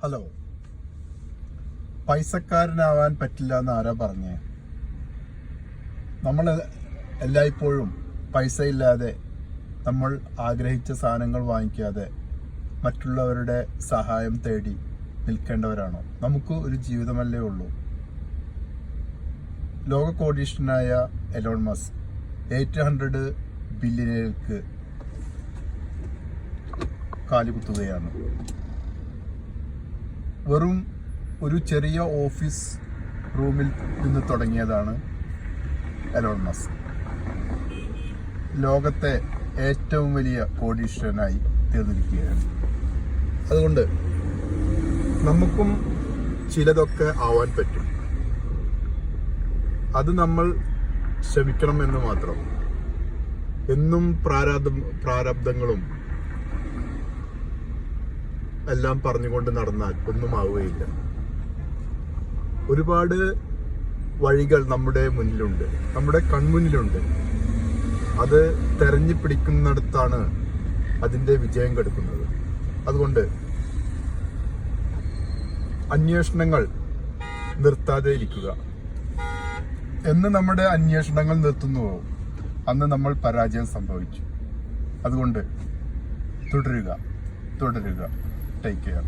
Hello, പൈസക്കാരനാവാൻ പറ്റില്ല എന്ന് ആരാ പറഞ്ഞേ? നമ്മൾ എല്ലായ്പ്പോഴും പൈസ ഇല്ലാതെ, നമ്മൾ ആഗ്രഹിച്ച സാധനങ്ങൾ വാങ്ങിക്കാതെ മറ്റുള്ളവരുടെ സഹായം തേടി നിൽക്കേണ്ടവരാണോ? നമുക്ക് ഒരു ജീവിതമല്ലേ ഉള്ളൂ. ലോക കോടീശ്വരനായ എലോൺ മസ്ക് 800 ബില്യണിലേക്ക് കാലുകുത്തുകയാണ്. വെറും ഒരു ചെറിയ ഓഫീസ് റൂമിൽ നിന്ന് തുടങ്ങിയതാണ് എലോൺ മസ്ക്. ലോകത്തെ ഏറ്റവും വലിയ കോടീശ്വരനായി തീർന്നിരിക്കുകയാണ്. അതുകൊണ്ട് നമുക്കും ചിലതൊക്കെ ആവാൻ പറ്റും. അത് നമ്മൾ ശ്രമിക്കണം എന്ന് മാത്രം. എന്നും പ്രാരബ്ധങ്ങളും എല്ലാം പറഞ്ഞുകൊണ്ട് നടന്നാൽ ഒന്നും ആവുകയില്ല. ഒരുപാട് വഴികൾ നമ്മുടെ മുന്നിലുണ്ട്, നമ്മുടെ കൺമുന്നിലുണ്ട്. അത് തെരഞ്ഞു പിടിക്കുന്നിടത്താണ് അതിൻ്റെ വിജയം കിടക്കുന്നത്. അതുകൊണ്ട് അന്വേഷണങ്ങൾ നിർത്താതെ ഇരിക്കുക. എന്ന് നമ്മുടെ അന്വേഷണങ്ങൾ നിർത്തുന്നുവോ, അന്ന് നമ്മൾ പരാജയം സംഭവിച്ചു. അതുകൊണ്ട് തുടരുക. Take care.